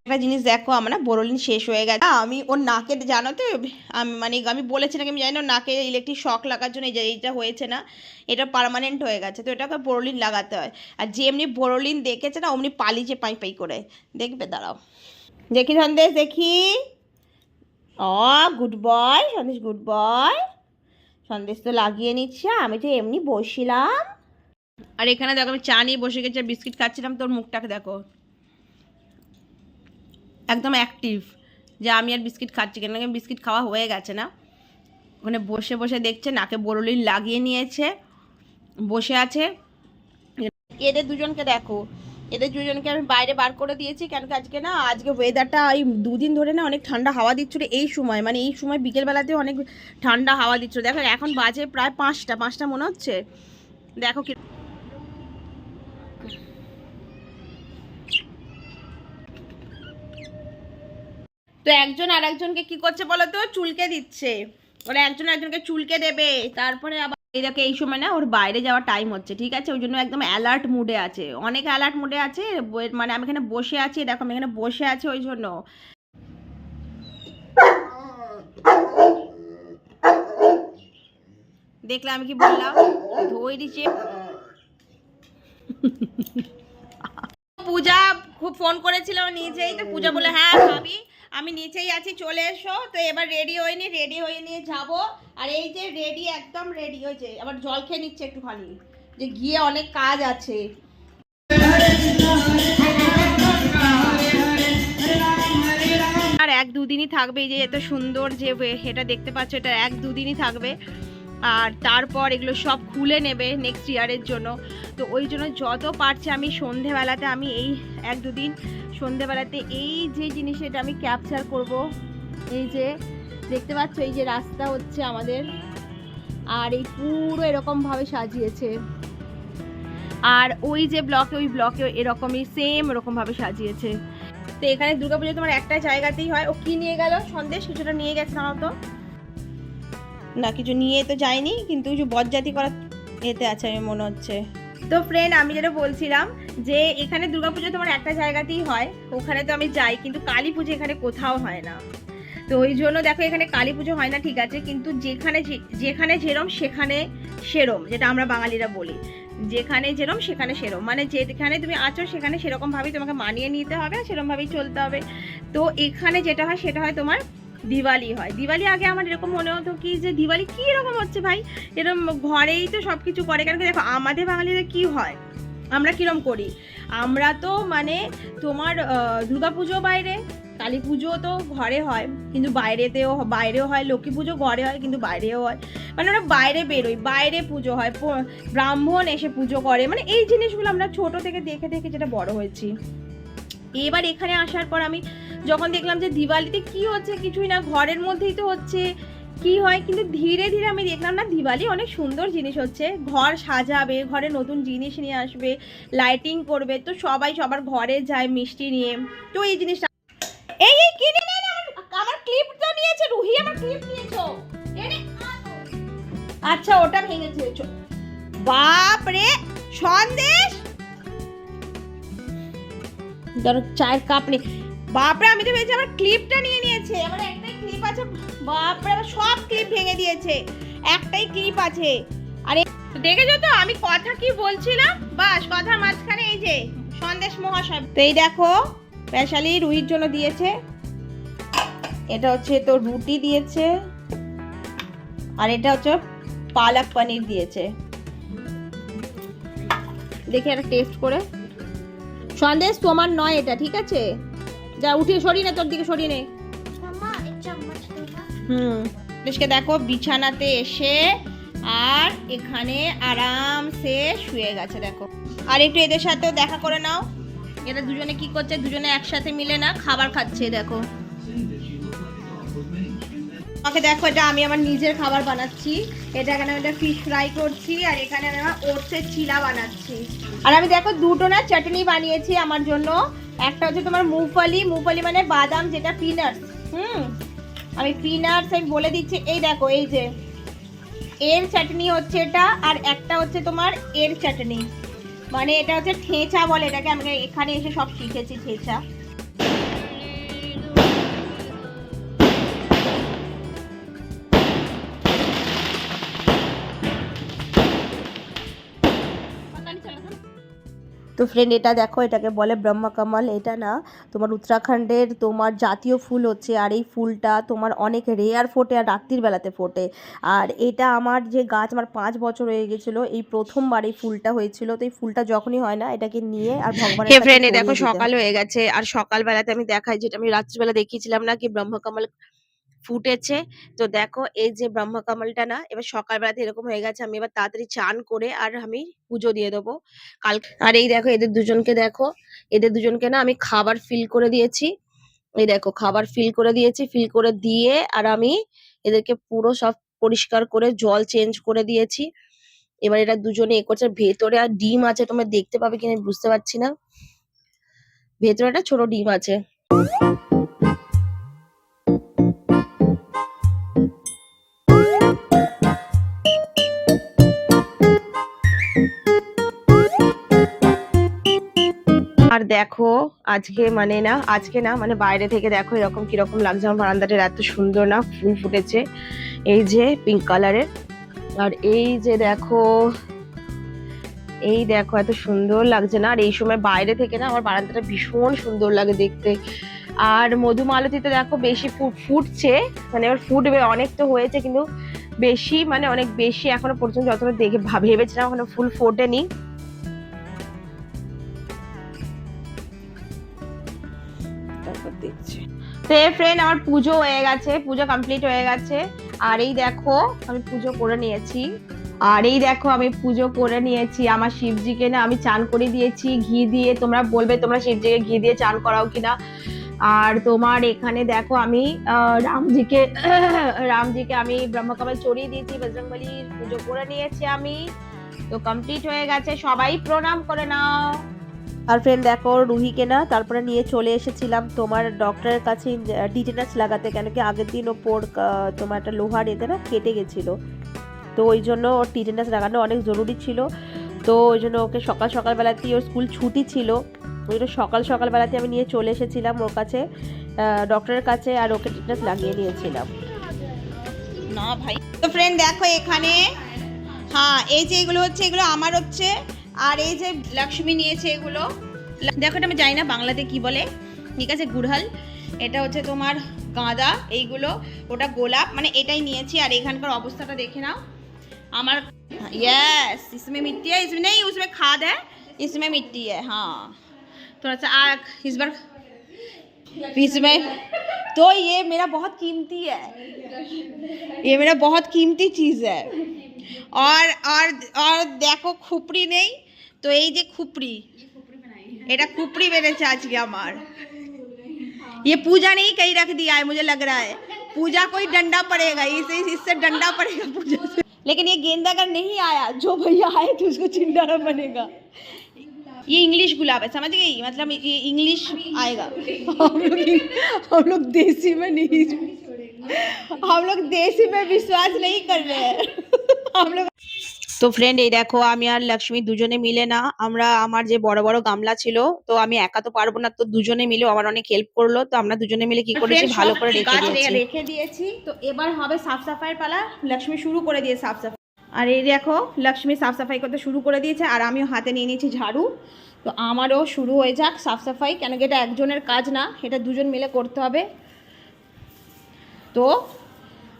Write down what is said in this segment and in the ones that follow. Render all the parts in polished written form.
একটা জিনিস দেখো, আমার না বোরোলিন শেষ হয়ে গেছে। আমি ওর নাকে, জানো তো, আমি বলেছি নাকি আমি জানি না, ওর নাকে ইলেকট্রিক শক লাগার জন্য এইটা হয়েছে না, এটা পার্মানেন্ট হয়ে গেছে, তো এটাকে বোরোলিন লাগাতে হয়। আর যে এমনি বোরোলিন দেখেছে না, অমনি পালিয়েছে পাই পাই করে। দেখবে, দাঁড়াও দেখি সন্দেশ, দেখি। Good boy Sandesh, good boy. Sandesh তো লাগিয়ে নিচ্ছে, আমি তো এমনি বসছিলাম। আর এখানে দেখো আমি চা নিয়ে বসে গেছি, বিস্কিট খাচ্ছিলাম। তোর মুখটাকে দেখো, একদম অ্যাক্টিভ, যে আমি আর বিস্কিট খাচ্ছি কেন, বিস্কিট খাওয়া হয়ে গেছে না। ওখানে বসে বসে দেখছে, নাকে বোরোলিন লাগিয়ে নিয়েছে, বসে আছে। এদের দুজনকে দেখো, এদের দুজনকে আমি বাইরে বার করে দিয়েছি, কেন কি আজকে না, আজকে ওয়েদারটা এই দুদিন ধরে না অনেক ঠান্ডা হাওয়া দিচ্ছিল। এই সময় মানে এই সময় বিকেলবেলাতে অনেক ঠান্ডা হাওয়া দিচ্ছিল। দেখো এখন বাজে প্রায় 5টা মনে হচ্ছে। দেখো কি, তো একজন আর একজনকে কি করছে বলো তো, চুলকে দিচ্ছে। ওরা একজন একজনকে চুলকে দেবে, তারপরে আবার এই দেখো এই সময় না ওর বাইরে যাওয়ার টাইম হচ্ছে, ঠিক আছে, ওই জন্য একদম অ্যালার্ট মুডে আছে, অনেক অ্যালার্ট মুডে আছে। মানে আমি এখানে বসে আছি, দেখো আমি এখানে বসে আছি, ওই জন্য। দেখলাম আমি কি বললাম, ধোই দিচ্ছে। পূজা খুব ফোন করেছিল নিজেই, তো পূজা বলে হ্যাঁ ভাবি আমি নিচেই আছি, চলে এসো। তো এবার রেডি হয়ে নিয়ে যাবো। আর এই যে রেডি, একদম রেডি হয়েছে, আবার জল খেয়ে নিচ্ছে একটুখানি, যে গিয়ে অনেক কাজ আছে। আর 1-2 দিনই থাকবে, এই যে এত সুন্দর যে এটা দেখতে পাচ্ছ, এটা 1-2 দিনই থাকবে। আর তারপর এগুলো সব খুলে নেবে নেক্সট ইয়ারের জন্য। তো ওই জন্য যত পারছে আমি সন্ধেবেলাতে, আমি এই 1-2 দিন সন্ধেবেলাতে এই যে জিনিস, এটা আমি ক্যাপচার করব। এই যে দেখতে পাচ্ছ, এই যে রাস্তা হচ্ছে আমাদের, আর এই পুরো এরকমভাবে সাজিয়েছে। আর ওই যে ব্লকে, ওই ব্লকে এরকমই সেম এরকমভাবে সাজিয়েছে। তো এখানে দুর্গাপুজো তোমার একটা জায়গাতেই হয়। ও কি নিয়ে গেল সন্দেশ, কিছুটা নিয়ে গেছে না তো, না কিছু নিয়ে তো যায়নি, কিন্তু কিছু বজ্জাতি করা এতে আছে আমি মনে হচ্ছে। তো ফ্রেন্ড, আমি যেটা বলছিলাম, যে এখানে দুর্গাপুজো তোমার একটা জায়গাতেই হয়, ওখানে তো আমি যাই, কিন্তু কালী পুজো এখানে কোথাও হয় না। তো ওই জন্য দেখো, এখানে কালী পুজো হয় না ঠিক আছে, কিন্তু যেখানে যেখানে যেরম সেখানে সেরম, যেটা আমরা বাঙালিরা বলি, যেখানে যেরম সেখানে সেরম, মানে যেখানে তুমি আছো সেখানে সেরকম ভাবেই তোমাকে মানিয়ে নিতে হবে, সেরকম ভাবেই চলতে হবে। তো এখানে যেটা হয় সেটা হয় তোমার দিওয়ালি হয়। দিওয়ালি আগে আমার এরকম মনে হতো কি, যে দিওয়ালি কি এরকম হচ্ছে ভাই, এরকম ঘরেই তো সব কিছু করে। কেন কি দেখো, আমাদের বাঙালিরা কি হয়, আমরা কিরম করি, আমরা তো মানে তোমার দুর্গাপুজো বাইরে, কালী পুজো তো ঘরে হয় কিন্তু বাইরেও হয়, লক্ষ্মী পুজো ঘরে হয় কিন্তু বাইরেও হয়, মানে আমরা বাইরে বেরোই, বাইরে পুজো হয়, ব্রাহ্মণ এসে পুজো করে, মানে এই জিনিসগুলো আমরা ছোট থেকে দেখে দেখে যেটা বড় হয়েছি। এবার এখানে আসার পর আমি যখন দেখলাম যে দিওয়ালিতে কি হচ্ছে, কিছুই না, ঘরের মধ্যেই তো হচ্ছে, কি হয়, কিন্তু ধীরে ধীরে আমি দেখলাম না, দিওয়ালি অনেক সুন্দর জিনিস হচ্ছে, ঘর সাজাবে, ঘরে নতুন জিনিস নিয়ে আসবে, লাইটিং করবে, তো সবাই সবার ঘরে যায় মিষ্টি নিয়ে। তো এই জিনিসটা, এই এই কিনে নে না, আমার ক্লিপ তো নিয়েছে রুহি, আমার ক্লিপ নিয়েছো, আচ্ছা ওটা ভেঙেছে, বাপ রে সন্দেশ, ধরো চায়ের কাপ নেই, বাপরে আমি তো ভেবেছি আমার ক্লিপটা নিয়ে নিয়েছে, আমার একটাই ক্লিপ আছে, বাপরে আমার সব ক্লিপ ভেঙে দিয়েছে, একটাই ক্লিপ আছে। আরে দেখেছো তো আমি কথা কি বলছিলাম, বাস কথার মাঝখানে এই যে সন্দেশ মহাশয়। তো এই দেখো স্পেশালি রুহির জন্য দিয়েছে, এটা হচ্ছে তো রুটি দিয়েছে, আর এটা হচ্ছে পালক পনির দিয়েছে। দেখি একটা টেস্ট করে। সন্দেশ তোমার নয় এটা, ঠিক আছে, যা উঠিয়ে সরিয়ে নে, তোর দিকে সরিয়ে নে। পুলিশকে দেখো বিছানাতে এসে আর এখানে আরামসে শুয়ে গেছে দেখো। আর একটু এদের সাথেও দেখা করে নাও, এরা দুজনে কি করছে, দুজনে একসাথে মিলে না খাবার খাচ্ছে দেখো। আমাকে দেখো, এটা আমি আমার নিজের খাবার বানাচ্ছি, এটা এখানে আমি ফিশ ফ্রাই করছি, আর এখানে আমি আমার ওটসের চিলা বানাচ্ছি। আর আমি দেখো দুটো না চাটনি বানিয়েছি আমার জন্য, একটা হচ্ছে তোমার মুফলি মানে বাদাম, যেটা পিনাটস, আমি পিনাটস আমি বলে দিচ্ছি, এই দেখো এই যে এর চাটনি হচ্ছে এটা, আর একটা হচ্ছে তোমার এর চাটনি, মানে এটা হচ্ছে ঠেঁচা বলে এটাকে, আমি এখানে এসে সব শিখেছি ঠেঁচা। তো ফ্রেন্ড এটা দেখো, এটাকে বলে ব্রহ্মকমল। এটা না তোমার উত্তরাখণ্ডের তোমার জাতীয় ফুল হচ্ছে, আর এই ফুলটা তোমার অনেক রেয়ার ফোটে আর রাত্রির বেলাতে ফোটে। আর এটা আমার যে গাছ, আমার 5 বছর হয়ে গেছিলো, এই প্রথমবার এই ফুলটা হয়েছিল। তো এই ফুলটা যখনই হয় না এটাকে নিয়ে আর ভগবানের কাছে ফ্রেন্ড দেখো ছড়িয়ে দিতে সকাল হয়। হয়ে গেছে, আর সকালবেলাতে আমি দেখাই যেটা আমি রাত্রিবেলা দেখিয়েছিলাম না কি ব্রহ্মকমল ফুটেছে। তো দেখো এই যে ব্রহ্মকমলটা না এবার সকালবেলাতে এরকম হয়ে গেছে। আমি এবার তাড়াতাড়ি চান করে আর আমি পুজো দিয়ে দেবো কাল। আর এই দেখো এদের দুজনকে দেখো, এদের দুজনকে না আমি খাবার ফিল করে দিয়েছি। এই দেখো খাবার ফিল করে দিয়েছি, ফিল করে দিয়ে আর আমি এদেরকে পুরো সব পরিষ্কার করে জল চেঞ্জ করে দিয়েছি। এবার এরা দুজনে এ করছে। ভেতরে আর ডিম আছে, তোমরা দেখতে পাবে কিনা আমি বুঝতে পারছি না। ভেতরে একটা ছোট ডিম আছে। আর দেখো আজকে মানে বাইরে থেকে দেখো এরকম কিরকম লাগছে। আমার বারান্দাটা এত সুন্দর না, ফুল ফুটেছে এই যে পিঙ্ক কালারের। আর এই যে দেখো, এই দেখো এত সুন্দর লাগছে না। আর এই সময় বাইরে থেকে না আমার বারান্দাটা ভীষণ সুন্দর লাগে দেখতে। আর মধুমালতীতে দেখো বেশি ফুটছে, মানে এবার ফুটবে, অনেক তো হয়েছে কিন্তু বেশি, মানে অনেক বেশি এখনো পর্যন্ত যতটা দেখে ভেবেছিলাম এখনো ফুল ফোটেনি। তারপর দেখছি। তো ফ্রেন্ড আমার পুজো হয়ে গেছে, পুজো কমপ্লিট হয়ে গেছে। আর এই দেখো আমি পুজো করে নিয়েছি। আমার শিবজিকে না আমি চান করে দিয়েছি ঘি দিয়ে। তোমরা বলবে তোমরা শিবজিকে ঘি দিয়ে চান করাও কিনা। আর তোমার এখানে দেখো আমি রামজিকে আমি ব্রহ্মকমল চড়িয়ে দিয়েছি, বজরংবলীর পুজো করে নিয়েছি আমি। তো কমপ্লিট হয়ে গেছে, সবাই প্রণাম করে নাও। আর ফ্রেন্ড দেখো রুহিকে না তারপরে নিয়ে চলে এসেছিলাম তোমার ডক্টরের কাছে টিটেনাস লাগাতে, কেন কি আগের দিন ওর তোমার একটা লোহার এতে না কেটে গেছিলো। তো ওই জন্য ওর টিটেনাস লাগানো অনেক জরুরি ছিল। তো ওই জন্য ওকে সকালবেলাতেই ওর স্কুল ছুটি ছিল, ওই জন্য সকালবেলাতে আমি নিয়ে চলে এসেছিলাম ওর কাছে, ডক্টরের কাছে, আর ওকে টিটেনাস লাগিয়ে নিয়েছিলাম। না ভাই, তো ফ্রেন্ড দেখো এখানে, হ্যাঁ এই যে এগুলো হচ্ছে, এগুলো আমার হচ্ছে। আর এই যে লক্ষ্মী নিয়েছে এগুলো, দেখো এটা আমি জানি না বাংলাতে কি বলে, ঠিক আছে, গুড়হাল। এটা হচ্ছে তোমার গাঁদা, এইগুলো ওটা গোলাপ, মানে এটাই নিয়েছি। আর এখানকার অবস্থাটা দেখে নাও আমার। यस इसमें मिट्टी है, इसमें नहीं, उसमें खाद है, इसमें मिट्टी है। हाँ थोड़ा सा आग इस बार इसमें। तो ये मेरा बहुत कीमती है, ये मेरा बहुत कीमती चीज़ है। और देखो खुपड़ी नहीं, तो এই যে খুপড়ি, এটা খুপড়ি বেড়েছে আজকে আমার। ये पूजा नहीं कहीं रख दिया है, मुझे लग रहा है पूजा कोई डंडा पड़ेगा, इससे डंडा पड़ेगा पूजा से। लेकिन ये गेंदा का नहीं आया, जो भैया आए तो उसको चिंडाना बनेगा। ये इंग्लिश गुलाब है, समझ गई, मतलब ये इंग्लिश आएगा। हम लोग देसी में नहीं, हम लोग देसी में विश्वास नहीं कर रहे हैं हम लोग। তো ফ্রেন্ড এই দেখো আমি আর লক্ষ্মী দুজনে মিলে না, আমরা আমার যে বড় বড় গামলা ছিল, তো আমি একা তো পারবো না, তো দুজনে মিলে আমার অনেক হেল্প করলো। তো আমরা দুজনে মিলে কি করেছি, ভালো করে রেখে দিয়েছি। তো এবার হবে সাফ সাফাইয়ের পালা, লক্ষ্মী শুরু করে দিয়ে সাফ সাফাই। আর এই দেখো লক্ষ্মী সাফ সাফাই করতে শুরু করে দিয়েছে, আর আমিও হাতে নিয়ে নিয়েছি ঝাড়ু। তো আমারও শুরু হয়ে যাক সাফ সাফাই, কেন কি এটা একজনের কাজ না, এটা দুজন মিলে করতে হবে। তো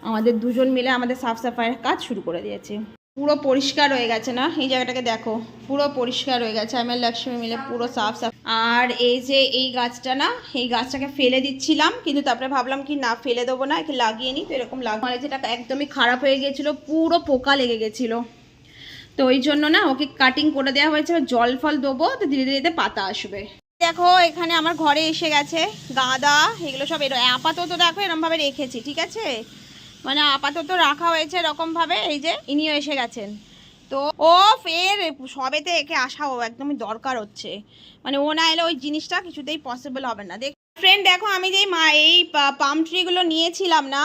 আমাদের দুজন মিলে আমাদের সাফ সাফাইয়ের কাজ শুরু করে দিয়েছি। পুরো পরিষ্কার হয়ে গেছে না, এই জায়গাটাকে দেখো পুরো পরিষ্কার হয়ে গেছে, আমি লক্ষ্মী মিলে পুরো সাফ সাফ। আর এই যে এই গাছটা না, এই গাছটাকে ফেলে দিচ্ছিলাম, কিন্তু তারপরে ভাবলাম কি না ফেলে দেবো না, একে লাগিয়ে নিই। তো এরকম মানে যেটা একদমই খারাপ হয়ে গেছিলো, পুরো পোকা লেগে গেছিলো, তো ওই জন্য না ওকে কাটিং করে দেওয়া হয়েছে। জল ফল দেবো, তো ধীরে ধীরে পাতা আসবে। দেখো এখানে আমার ঘরে এসে গেছে গাঁদা, এগুলো সব আপাতত দেখো এরকমভাবে রেখেছি, ঠিক আছে, মানে আপাতত রাখা হয়েছে এরকমভাবে। এই যে ইনিও এসে গেছেন, তো ও ফের সবেতে একে আসাও একদমই দরকার হচ্ছে, মানে ও না এলে ওই জিনিসটা কিছুতেই পসিবল হবে না। দেখ ফ্রেন্ড দেখো আমি যে এই পাম ট্রিগুলো নিয়েছিলাম না,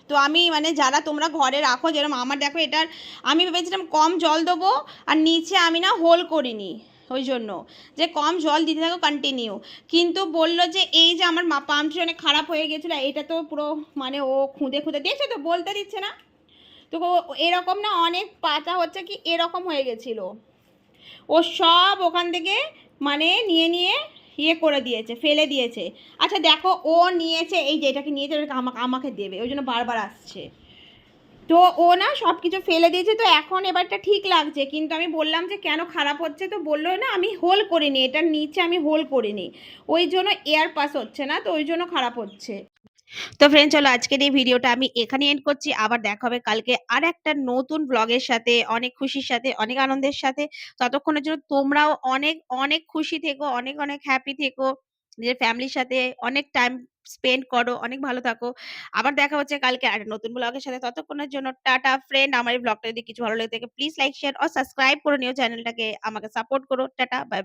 তো আমি মানে যারা তোমরা ঘরে রাখো, যেরকম আমার দেখো এটার আমি ভেবেছিলাম কম জল দেবো, আর নিচে আমি না হোল করিনি, ওই জন্য যে কম জল দিতে থাকো কন্টিনিউ। কিন্তু বললো যে এই যে আমার পাম্পটি অনেক খারাপ হয়ে গেছিলো, এটা তো পুরো মানে ও খুঁদে খুঁদে দেখছো তো, বলতে দিচ্ছে না তো, এরকম না অনেক পাতা হচ্ছে কি এরকম হয়ে গেছিলো, ও সব ওখান থেকে মানে নিয়ে নিয়ে ইয়ে করে দিয়েছে, ফেলে দিয়েছে। আচ্ছা দেখো ও নিয়েছে, এই যে এটাকে নিয়েছে, ওটাকে আমাকে দেবে, ওই জন্য বারবার আসছে। তো ও না সব কিছু ফেলে দিয়েছে, তো এখন এবারটা ঠিক লাগছে। কিন্তু আমি বললাম যে কেন খারাপ হচ্ছে, তো বললো না আমি হোল করিনি, এটার নিচে আমি হোল করিনি, ওই জন্য এয়ার পাস হচ্ছে না, তো ওই জন্য খারাপ হচ্ছে। তো ফ্রেন্ড চলো আজকের এই ভিডিওটা আমি এখানে এন্ড করছি। আবার দেখা হবে কালকে আর একটা নতুন ব্লগের সাথে, অনেক খুশির সাথে, অনেক আনন্দের সাথে। ততক্ষণের জন্য তোমরাও অনেক অনেক খুশি থেকো, অনেক অনেক হ্যাপি থেকো, নিজের ফ্যামিলির সাথে অনেক টাইম স্পেন্ড করো, অনেক ভালো থাকো। আবার দেখা হচ্ছে কালকে আর একটা নতুন ব্লগের সাথে। ততক্ষণের জন্য টাটা ফ্রেন্ড। আমার এই ব্লগটা যদি কিছু ভালো লেগে থাকে প্লিজ লাইক শেয়ার ও সাবস্ক্রাইব করে নিও চ্যানেলটাকে, আমাকে সাপোর্ট করো। Tata bye by.